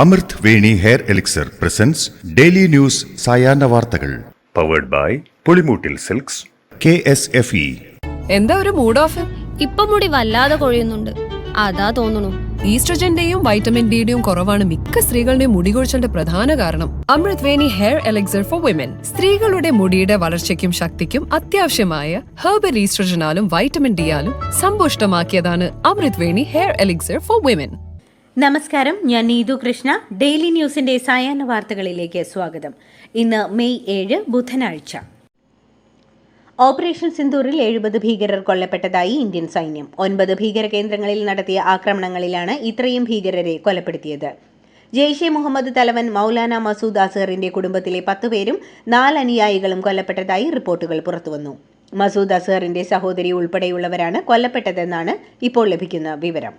അമൃത് Veni hair elixir presents daily news സായാഹ്ന വാർത്തകൾ powered by Pulimoottil silks KSFE. എന്താ ഒരു മൂഡ് ഓഫ്? ഇപ്പൊ മുടി വല്ലാതെ കൊഴിയുന്നുണ്ട്, അതാ തോന്നുന്നു. ഈസ്ട്രജന്റെയും വൈറ്റമിൻ ഡിയുടെയും കുറവാണ് മിക്ക സ്ത്രീകളുടെയും മുടി കൊഴിച്ചിലിന്റെ പ്രധാന കാരണം. അമൃത് Veni hair elixir for women സ്ത്രീകളുടെ മുടിയുടെ വളർച്ചയ്ക്കും ശക്തിക്കും അത്യാവശ്യമായ herbal ഈസ്ട്രജനാലും vitamin ഡിയാലും സമ്പുഷ്ടമാക്കിയതാണ് Amrit Veni hair elixir for women. നമസ്കാരം, ഞാൻ നീതു കൃഷ്ണ. ഡെയിലി ന്യൂസിന്റെ സായാഹ്ന വാർത്തകളിലേക്ക് സ്വാഗതം. ഇന്ന് മെയ് 7 ബുധനാഴ്ച. ഓപ്പറേഷൻ സിന്ദൂറിൽ 70 ഭീകരർ കൊല്ലപ്പെട്ടതായി ഇന്ത്യൻ സൈന്യം. 9 ഭീകര കേന്ദ്രങ്ങളിൽ നടത്തിയ ആക്രമണങ്ങളിലാണ് ഇത്രയും ഭീകരരെ കൊലപ്പെടുത്തിയത്. ജെയ്ഷെ മുഹമ്മദ് തലവൻ മൗലാന മസൂദ് അസഹറിന്റെ കുടുംബത്തിലെ 10 പേരും 4 അനുയായികളും കൊല്ലപ്പെട്ടതായി റിപ്പോർട്ടുകൾ പുറത്തുവന്നു. മസൂദ് അസഹറിന്റെ സഹോദരി ഉൾപ്പെടെയുള്ളവരാണ് കൊല്ലപ്പെട്ടതെന്നാണ് ഇപ്പോൾ ലഭിക്കുന്ന വിവരം.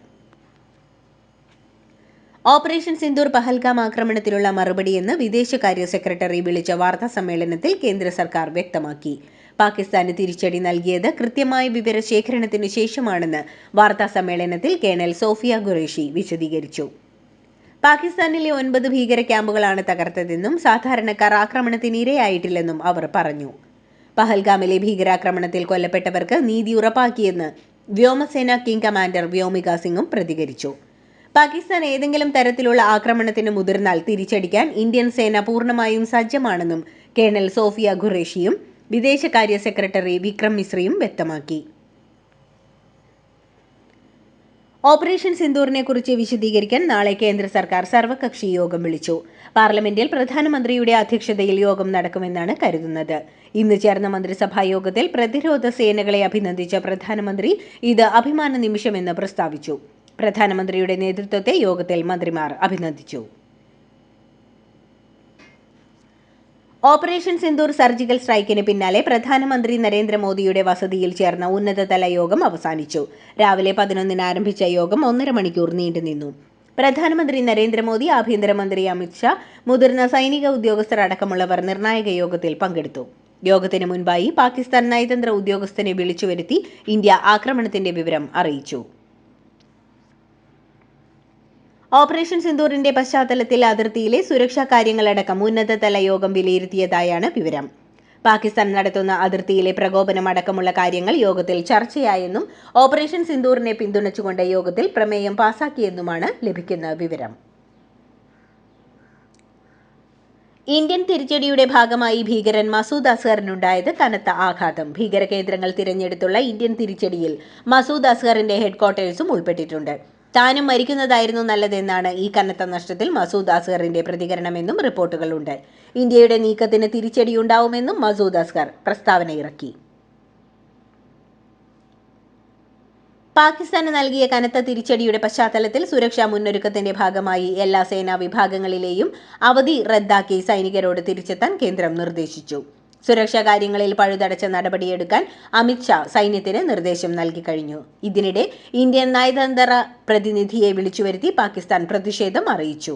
ഓപ്പറേഷൻ സിന്ദൂർ പഹൽഗാം ആക്രമണത്തിലുള്ള മറുപടിയെന്ന് വിദേശകാര്യ സെക്രട്ടറി വിളിച്ച വാർത്താ സമ്മേളനത്തിൽ കേന്ദ്ര സർക്കാർ വ്യക്തമാക്കി. പാകിസ്ഥാന് തിരിച്ചടി നൽകിയത് കൃത്യമായ വിവരശേഖരണത്തിന് ശേഷമാണെന്ന് വാർത്താ സമ്മേളനത്തിൽ കേണൽ സോഫിയ ഖുറേഷി വിശദീകരിച്ചു. പാകിസ്ഥാനിലെ 9 ഭീകര ക്യാമ്പുകളാണ് തകർത്തതെന്നും സാധാരണക്കാർ ആക്രമണത്തിന് ഇരയായിട്ടില്ലെന്നും അവർ പറഞ്ഞു. പഹൽഗാമിലെ ഭീകരാക്രമണത്തിൽ കൊല്ലപ്പെട്ടവർക്ക് നീതി ഉറപ്പാക്കിയെന്ന് വ്യോമസേന കിങ് കമാൻഡർ വ്യോമിക സിംഗും പ്രതികരിച്ചു. പാകിസ്ഥാൻ ഏതെങ്കിലും തരത്തിലുള്ള ആക്രമണത്തിന് മുതിർന്നാൽ തിരിച്ചടിക്കാൻ ഇന്ത്യൻ സേന പൂർണ്ണമായും സജ്ജമാണെന്നും കേണൽ സോഫിയ ഖുറേഷിയും വിദേശകാര്യ സെക്രട്ടറി വിക്രം മിശ്രയും വ്യക്തമാക്കി. ഓപ്പറേഷൻ സിന്ദൂറിനെ കുറിച്ച് വിശദീകരിക്കാൻ നാളെ കേന്ദ്ര സർക്കാർ സർവകക്ഷി യോഗം വിളിച്ചു. പാർലമെന്റിൽ പ്രധാനമന്ത്രിയുടെ അധ്യക്ഷതയിൽ യോഗം നടക്കുമെന്നാണ് കരുതുന്നത്. ഇന്ന് ചേർന്ന മന്ത്രിസഭാ യോഗത്തിൽ പ്രതിരോധ സേനകളെ അഭിനന്ദിച്ച പ്രധാനമന്ത്രി ഇത് അഭിമാന നിമിഷമെന്ന് പ്രസ്താവിച്ചു. പ്രധാനമന്ത്രിയുടെ നേതൃത്വത്തെ യോഗത്തിൽ മന്ത്രിമാർ അഭിനന്ദിച്ചു. ഓപ്പറേഷൻ സിന്ദൂർ സർജിക്കൽ സ്ട്രൈക്കിന് പിന്നാലെ പ്രധാനമന്ത്രി നരേന്ദ്രമോദിയുടെ വസതിയിൽ ചേർന്ന ഉന്നതതല യോഗം അവസാനിച്ചു. രാവിലെ 11-ന് ആരംഭിച്ച യോഗം 1.5 മണിക്കൂർ നീണ്ടുനിന്നു. പ്രധാനമന്ത്രി നരേന്ദ്രമോദി, ആഭ്യന്തരമന്ത്രി അമിത്ഷാ, മുതിർന്ന സൈനിക ഉദ്യോഗസ്ഥർ അടക്കമുള്ളവർ നിർണായക യോഗത്തിൽ പങ്കെടുത്തു. യോഗത്തിന് മുൻപായി പാകിസ്ഥാൻ നയതന്ത്ര ഉദ്യോഗസ്ഥനെ വിളിച്ചുവരുത്തി ഇന്ത്യ ആക്രമണത്തിന്റെ വിവരം അറിയിച്ചു. ഓപ്പറേഷൻ സിന്ദൂറിന്റെ പശ്ചാത്തലത്തിൽ അതിർത്തിയിലെ സുരക്ഷാ കാര്യങ്ങളടക്കം ഉന്നതതല യോഗം വിലയിരുത്തിയതായാണ് വിവരം. പാകിസ്ഥാൻ നടത്തുന്ന അതിർത്തിയിലെ പ്രകോപനം അടക്കമുള്ള കാര്യങ്ങൾ യോഗത്തിൽ ചർച്ചയായെന്നും ഓപ്പറേഷൻ സിന്ദൂറിനെ പിന്തുണച്ചുകൊണ്ട് യോഗത്തിൽ പ്രമേയം പാസാക്കിയെന്നുമാണ് ലഭിക്കുന്ന വിവരം. ഇന്ത്യൻ തിരിച്ചടിയുടെ ഭാഗമായി ഭീകരൻ മസൂദ് അസഹറിനുണ്ടായത് കനത്ത ആഘാതം. ഭീകര കേന്ദ്രങ്ങൾ തിരഞ്ഞെടുത്തുള്ള ഇന്ത്യൻ തിരിച്ചടിയിൽ മസൂദ് അസഹറിന്റെ ഹെഡ്ക്വാർട്ടേഴ്സും ഉൾപ്പെട്ടിട്ടുണ്ട്. താനും മരിക്കുന്നതായിരുന്നു നല്ലതെന്നാണ് ഈ കനത്ത നഷ്ടത്തിൽ മസൂദ് അസഹറിന്റെ പ്രതികരണമെന്നും റിപ്പോർട്ടുകളുണ്ട്. ഇന്ത്യയുടെ നീക്കത്തിന് തിരിച്ചടിയുണ്ടാവുമെന്നും മസൂദ് അസഹർ പ്രസ്താവന ഇറക്കി. പാകിസ്ഥാന് നൽകിയ കനത്ത തിരിച്ചടിയുടെ പശ്ചാത്തലത്തിൽ സുരക്ഷാ മുന്നൊരുക്കത്തിന്റെ ഭാഗമായി എല്ലാ സേനാ വിഭാഗങ്ങളിലെയും അവധി റദ്ദാക്കി സൈനികരോട് തിരിച്ചെത്താൻ കേന്ദ്രം നിർദ്ദേശിച്ചു. സുരക്ഷാ കാര്യങ്ങളിൽ പഴുതടച്ച നടപടിയെടുക്കാൻ അമിത്ഷാ സൈന്യത്തിന് നിർദ്ദേശം നൽകി കഴിഞ്ഞു. ഇതിനിടെ ഇന്ത്യൻ നയതന്ത്ര പ്രതിനിധിയെ വിളിച്ചുവരുത്തി പാകിസ്ഥാൻ പ്രതിഷേധം അറിയിച്ചു.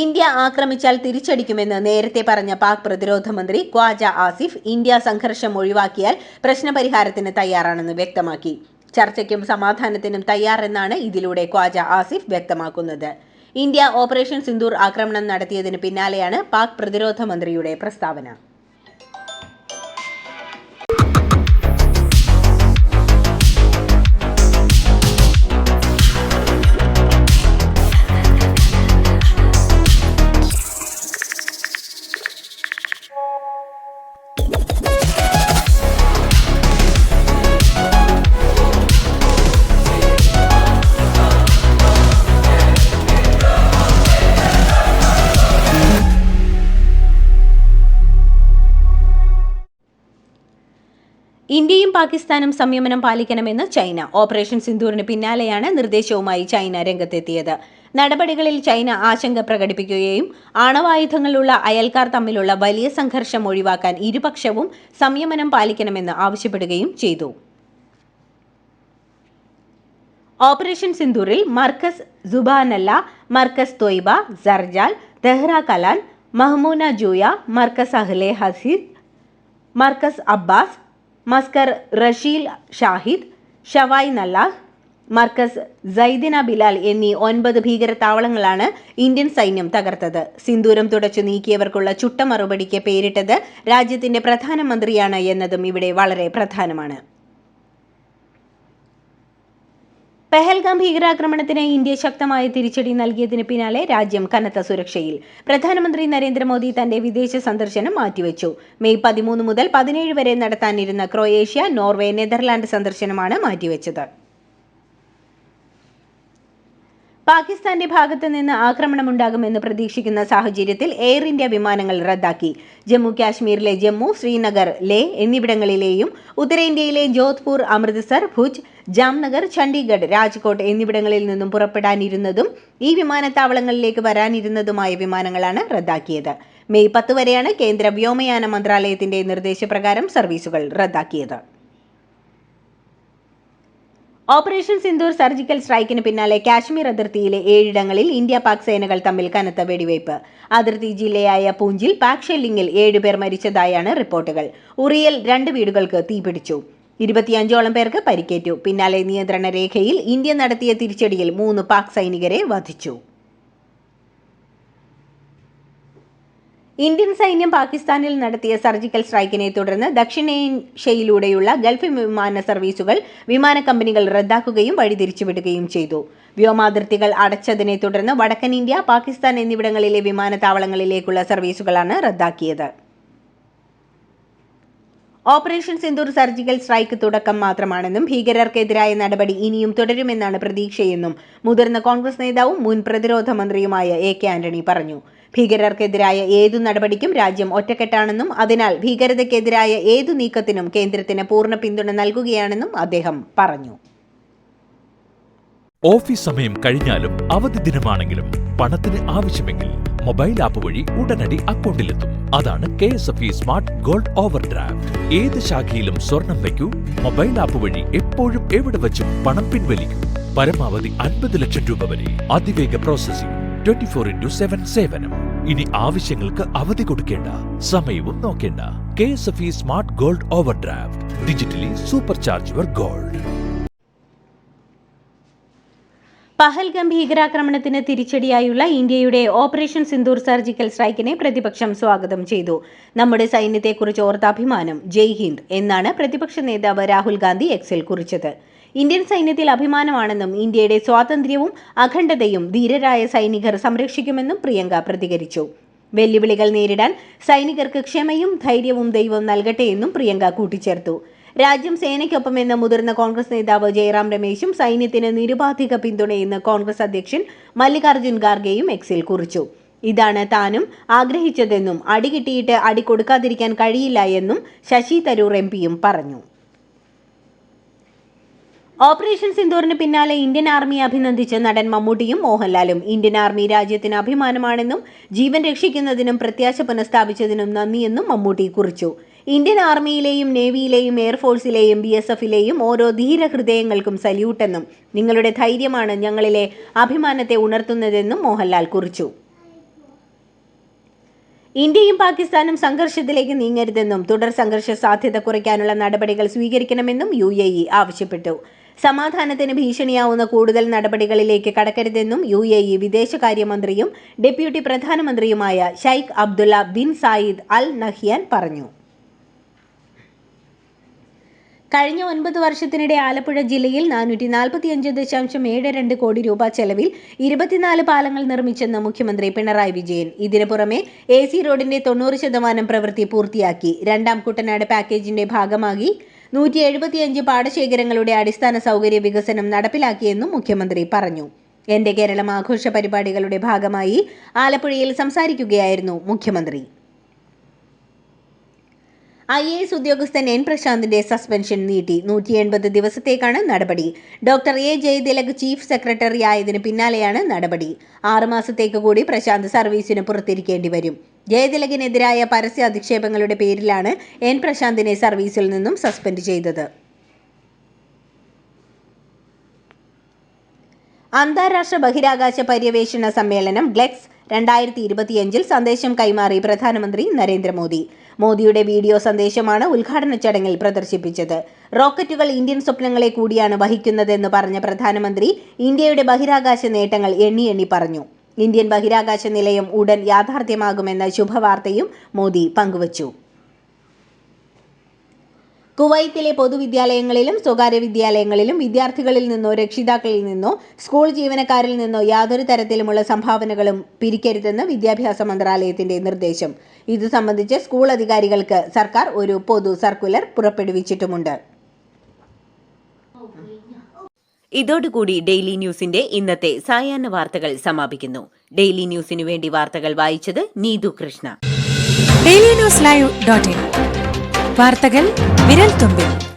ഇന്ത്യ ആക്രമിച്ചാൽ തിരിച്ചടിക്കുമെന്ന് നേരത്തെ പറഞ്ഞ പാക് പ്രതിരോധ മന്ത്രി ഖ്വാജ ആസിഫ് ഇന്ത്യ സംഘർഷം ഒഴിവാക്കിയാൽ പ്രശ്നപരിഹാരത്തിന് തയ്യാറാണെന്ന് വ്യക്തമാക്കി. ചർച്ചയ്ക്കും സമാധാനത്തിനും തയ്യാറെന്നാണ് ഇതിലൂടെ ഖ്വാജ ആസിഫ് വ്യക്തമാക്കുന്നത്. ഇന്ത്യ ഓപ്പറേഷൻ സിന്ദൂർ ആക്രമണം നടത്തിയതിന് പിന്നാലെയാണ് പാക് പ്രതിരോധ മന്ത്രിയുടെ പ്രസ്താവന. ഇന്ത്യയും പാകിസ്ഥാനും സംയമനം പാലിക്കണമെന്ന് ചൈന. ഓപ്പറേഷൻ സിന്ദൂറിന് പിന്നാലെയാണ് നിർദ്ദേശവുമായി ചൈന രംഗത്തെത്തിയത്. നടപടികളിൽ ചൈന ആശങ്ക പ്രകടിപ്പിക്കുകയും ആണവായുധങ്ങളുള്ള അയൽക്കാർ തമ്മിലുള്ള വലിയ സംഘർഷം ഒഴിവാക്കാൻ ഇരുപക്ഷവും സംയമനം പാലിക്കണമെന്ന് ആവശ്യപ്പെടുകയും ചെയ്തു. ഓപ്പറേഷൻ സിന്ദൂറിൽ മർക്കസ് സുബാനല്ല, മർക്കസ് ത്വയ്ബ, സർജാൽ, ദഹ്റ കലാൻ, മഹ്മൂന ജൂയ, മർക്കസ് അഹ്ലെ ഹസീദ്, മർക്കസ് അബ്ബാസ്, മസ്കർ റഷീൽ ഷാഹിദ്, ഷവായ് നല്ലാഹ്, മർക്കസ്, സൈദിന ബിലാൽ എന്നീ 9 ഭീകര താവളങ്ങളാണ് ഇന്ത്യൻ സൈന്യം തകർത്തത്. സിന്ദൂരം തുടച്ചു നീക്കിയവർക്കുള്ള ചുട്ട മറുപടിക്ക് പേരിട്ടത് രാജ്യത്തിന്റെ പ്രധാനമന്ത്രിയാണ് എന്നതും ഇവിടെ വളരെ പ്രധാനമാണ്. പെഹൽഗാം ഭീകരാക്രമണത്തിന് ഇന്ത്യ ശക്തമായ തിരിച്ചടി നൽകിയതിന് പിന്നാലെ രാജ്യം കനത്ത സുരക്ഷയിൽ. പ്രധാനമന്ത്രി നരേന്ദ്രമോദി തന്റെ വിദേശ സന്ദർശനം മാറ്റിവെച്ചു. മെയ് 13 മുതൽ 17 വരെ നടത്താനിരുന്ന ക്രൊയേഷ്യ, നോർവേ, നെതർലാൻഡ് സന്ദർശനമാണ് മാറ്റിവെച്ചത്. പാകിസ്ഥാന്റെ ഭാഗത്ത് നിന്ന് ആക്രമണമുണ്ടാകുമെന്ന് പ്രതീക്ഷിക്കുന്ന സാഹചര്യത്തിൽ എയർ ഇന്ത്യ വിമാനങ്ങൾ റദ്ദാക്കി. ജമ്മു കാശ്മീരിലെ ജമ്മു, ശ്രീനഗർ, ലേ എന്നിവിടങ്ങളിലെയും ഉത്തരേന്ത്യയിലെ ജോധ്പൂർ, അമൃത്സർ, ഭുജ്, ജാംനഗർ, ചണ്ഡീഗഡ്, രാജ്കോട്ട് എന്നിവിടങ്ങളിൽ നിന്നും പുറപ്പെടാനിരുന്നതും ഈ വിമാനത്താവളങ്ങളിലേക്ക് വരാനിരുന്നതുമായ വിമാനങ്ങളാണ് റദ്ദാക്കിയത്. മെയ് 10 വരെയാണ് കേന്ദ്ര വ്യോമയാന മന്ത്രാലയത്തിന്റെ നിർദ്ദേശപ്രകാരം സർവീസുകൾ റദ്ദാക്കിയത്. ഓപ്പറേഷൻ സിന്ദൂർ സർജിക്കൽ സ്ട്രൈക്കിന് പിന്നാലെ കാശ്മീർ അതിർത്തിയിലെ 7 ഇടങ്ങളിൽ ഇന്ത്യ പാക് സേനകൾ തമ്മിൽ കനത്ത വെടിവയ്പ്. അതിർത്തി ജില്ലയായ പൂഞ്ചിൽ പാക് ഷെല്ലിംഗിൽ 7 പേർ മരിച്ചതായാണ് റിപ്പോർട്ടുകൾ. ഉറിയിൽ 2 വീടുകൾക്ക് തീപിടിച്ചു. 25ഓളം പേർക്ക് പരിക്കേറ്റു. പിന്നാലെ നിയന്ത്രണ രേഖയിൽ ഇന്ത്യ നടത്തിയ തിരിച്ചടിയിൽ 3 പാക് സൈനികരെ വധിച്ചു. ഇന്ത്യൻ സൈന്യം പാകിസ്ഥാനിൽ നടത്തിയ സർജിക്കൽ സ്ട്രൈക്കിനെ തുടർന്ന് ദക്ഷിണേഷ്യയിലൂടെയുള്ള ഗൾഫ് വിമാന സർവീസുകൾ വിമാന കമ്പനികൾ റദ്ദാക്കുകയും വഴിതിരിച്ചുവിടുകയും ചെയ്തു. വ്യോമാതിർത്തികൾ അടച്ചതിനെ തുടർന്ന് വടക്കൻ ഇന്ത്യ, പാകിസ്ഥാൻ എന്നിവിടങ്ങളിലെ വിമാനത്താവളങ്ങളിലേക്കുള്ള സർവീസുകളാണ് റദ്ദാക്കിയത്. ഓപ്പറേഷൻ സിന്ദൂർ സർജിക്കൽ സ്ട്രൈക്ക് തുടക്കം മാത്രമാണെന്നും ഭീകരർക്കെതിരായ നടപടി ഇനിയും തുടരുമെന്നാണ് പ്രതീക്ഷയെന്നും മുതിർന്ന കോൺഗ്രസ് നേതാവും മുൻ പ്രതിരോധ മന്ത്രിയുമായ AK ആന്റണി പറഞ്ഞു. ഭീകരർക്കെതിരായ ഏതു നടപടിക്കും രാജ്യം ഒറ്റക്കെട്ടാണെന്നും അതിനാൽ ഭീകരതയ്ക്കെതിരായ ഏതു നീക്കത്തിനും കേന്ദ്രത്തിന് പൂർണ്ണ പിന്തുണ നൽകുകയാണെന്നും അദ്ദേഹം പറഞ്ഞു. ഓഫീസ് സമയം കഴിഞ്ഞാലും അവധി ദിനമാണെങ്കിലും പണത്തിന് ആവശ്യമെങ്കിൽ മൊബൈൽ ആപ്പ് വഴി ഉടനടി അക്കൗണ്ടിലെത്തും. അതാണ് KSFE smart gold over draft. ഏത് ശാഖയിലും സ്വർണം വയ്ക്കൂ. മൊബൈൽ ആപ്പ് വഴി എപ്പോഴും എവിടെ വച്ചും പണം പിൻവലിക്കൂ. പരമാവധി 50 ലക്ഷം രൂപ വരെ. അതിവേഗ പ്രോസസിംഗ്, 24/7 സേവനം. ഇനി ആവശ്യങ്ങൾക്ക് അവധി കൊടുക്കേണ്ട, സമയവും നോക്കേണ്ട. KSFE smart gold over draft. Digitally super charge your gold. Pahalgam ഭീകരാക്രമണത്തിന് തിരിച്ചടിയായുള്ള ഇന്ത്യയുടെ ഓപ്പറേഷൻ സിന്ദൂർ സർജിക്കൽ സ്ട്രൈക്കിനെ പ്രതിപക്ഷം സ്വാഗതം ചെയ്തു. നമ്മുടെ സൈന്യത്തെക്കുറിച്ച് ഓർത്ത അഭിമാനം, ജയ് ഹിന്ദ് എന്നാണ് പ്രതിപക്ഷ നേതാവ് രാഹുൽ ഗാന്ധി എക്സിൽ കുറിച്ചത്. ഇന്ത്യൻ സൈന്യത്തിൽ അഭിമാനമാണെന്നും ഇന്ത്യയുടെ സ്വാതന്ത്ര്യവും അഖണ്ഡതയും ധീരരായ സൈനികർ സംരക്ഷിക്കുമെന്നും പ്രിയങ്ക പ്രതികരിച്ചു. വെല്ലുവിളികൾ നേരിടാൻ സൈനികർക്ക് ക്ഷമയും ധൈര്യവും ദൈവം നൽകട്ടെയെന്നും പ്രിയങ്ക കൂട്ടിച്ചേർത്തു. രാജ്യം സേനയ്ക്കൊപ്പമെന്ന് മുതിർന്ന കോൺഗ്രസ് നേതാവ് ജയറാം രമേശും സൈന്യത്തിന് നിരുപാധിക പിന്തുണയെന്ന് കോൺഗ്രസ് അധ്യക്ഷൻ മല്ലികാർജ്ജുൻ ഖാർഗെയും എക്സിൽ കുറിച്ചു. ഇതാണ് താനും ആഗ്രഹിച്ചതെന്നും അടി കിട്ടിയിട്ട് അടി കൊടുക്കാതിരിക്കാൻ കഴിയില്ല എന്നും ശശി തരൂർ MPയും പറഞ്ഞു. ഓപ്പറേഷൻ സിന്ദൂറിന് പിന്നാലെ ഇന്ത്യൻ ആർമിയെ അഭിനന്ദിച്ച് നടൻ മമ്മൂട്ടിയും മോഹൻലാലും ഇന്ത്യൻ ആർമി രാജ്യത്തിന് അഭിമാനമാണെന്നും ജീവൻ രക്ഷിക്കുന്നതിനും പ്രത്യാശ പുനഃസ്ഥാപിച്ചതിനും നന്ദിയെന്നും മമ്മൂട്ടി കുറിച്ചു. ഇന്ത്യൻ ആർമിയിലെയും നേവിയിലെയും എയർഫോഴ്സിലെയും BSFിലെയും ഓരോ ധീരഹൃദയങ്ങൾക്കും സല്യൂട്ടെന്നും നിങ്ങളുടെ ധൈര്യമാണ് ഞങ്ങളിലെ അഭിമാനത്തെ ഉണർത്തുന്നതെന്നും മോഹൻലാൽ കുറിച്ചു. ഇന്ത്യയും പാകിസ്ഥാനും സംഘർഷത്തിലേക്ക് നീങ്ങരുതെന്നും തുടർ സംഘർഷ സാധ്യത കുറയ്ക്കാനുള്ള നടപടികൾ സ്വീകരിക്കണമെന്നും UAE ആവശ്യപ്പെട്ടു. സമാധാനത്തിന് ഭീഷണിയാവുന്ന കൂടുതൽ നടപടികളിലേക്ക് കടക്കരുതെന്നും UAE വിദേശകാര്യമന്ത്രിയും ഡെപ്യൂട്ടി പ്രധാനമന്ത്രിയുമായ Sheikh Abdullah bin Zayed Al Nahyan പറഞ്ഞു. കഴിഞ്ഞ 9 വർഷത്തിനിടെ ആലപ്പുഴ ജില്ലയിൽ 445.72 കോടി രൂപ ചെലവിൽ 24 പാലങ്ങൾ നിർമ്മിച്ചെന്ന് മുഖ്യമന്ത്രി പിണറായി വിജയൻ. ഇതിനു പുറമെ AC റോഡിന്റെ 90% പ്രവൃത്തി പൂർത്തിയാക്കി. രണ്ടാം കുട്ടനാട് പാക്കേജിന്റെ ഭാഗമായി 175 പാടശേഖരങ്ങളുടെ അടിസ്ഥാന സൗകര്യ വികസനം നടപ്പിലാക്കിയെന്നും മുഖ്യമന്ത്രി പറഞ്ഞു. എന്റെ കേരളം ആഘോഷ പരിപാടികളുടെ ഭാഗമായി ആലപ്പുഴയിൽ സംസാരിക്കുകയായിരുന്നു മുഖ്യമന്ത്രി. IAS ഉദ്യോഗസ്ഥൻ N പ്രശാന്തിന്റെ സസ്പെൻഷൻ നീട്ടി. 180 ദിവസത്തേക്കാണ് നടപടി. Doctor A Jayathilak chief secretary ആയതിന് പിന്നാലെയാണ് നടപടി. 6 മാസത്തേക്ക് കൂടി പ്രശാന്ത് സർവീസിന് പുറത്തിരിക്കേണ്ടി വരും. ജയതിലകിനെതിരായ പരസ്യ അധിക്ഷേപങ്ങളുടെ പേരിലാണ് N പ്രശാന്തിനെ സർവീസിൽ നിന്നും സസ്പെൻഡ് ചെയ്തത്. അന്താരാഷ്ട്ര ബഹിരാകാശ പര്യവേഷണ സമ്മേളനം GLEX 2025 സന്ദേശം കൈമാറി പ്രധാനമന്ത്രി നരേന്ദ്രമോദി. മോദിയുടെ വീഡിയോ സന്ദേശമാണ് ഉദ്ഘാടന ചടങ്ങിൽ പ്രദർശിപ്പിച്ചത്. റോക്കറ്റുകൾ ഇന്ത്യൻ സ്വപ്നങ്ങളെ കൂടിയാണ് വഹിക്കുന്നതെന്ന് പറഞ്ഞ പ്രധാനമന്ത്രി ഇന്ത്യയുടെ ബഹിരാകാശ നേട്ടങ്ങൾ എണ്ണി പറഞ്ഞു. ഇന്ത്യൻ ബഹിരാകാശ നിലയം ഉടൻ യാഥാർത്ഥ്യമാകുമെന്ന ശുഭവാർത്തയും മോദി പങ്കുവച്ചു. കുവൈത്തിലെ പൊതുവിദ്യാലയങ്ങളിലും സ്വകാര്യ വിദ്യാലയങ്ങളിലും വിദ്യാർത്ഥികളിൽ നിന്നോ രക്ഷിതാക്കളിൽ നിന്നോ സ്കൂൾ ജീവനക്കാരിൽ നിന്നോ യാതൊരു തരത്തിലുമുള്ള സംഭാവനകളും പിരിക്കരുതെന്ന് വിദ്യാഭ്യാസ മന്ത്രാലയത്തിന്റെ നിർദ്ദേശം. ഇത് സംബന്ധിച്ച് സ്കൂൾ അധികാരികൾക്ക് സർക്കാർ ഒരു പൊതു സർക്കുലർ പുറപ്പെടുവിച്ചിട്ടുമുണ്ട്. ഇതോടുകൂടി ഡെയിലി ന്യൂസിന്റെ ഇന്നത്തെ സായാഹ്ന വാർത്തകൾ സമാപിക്കുന്നു. ഡെയിലി ന്യൂസിനു വേണ്ടി വാർത്തകൾ വായിച്ചത് നീതു കൃഷ്ണ. DailyNewsLive.in വാർത്തകൾ വിരൽ തുമ്പിൽ.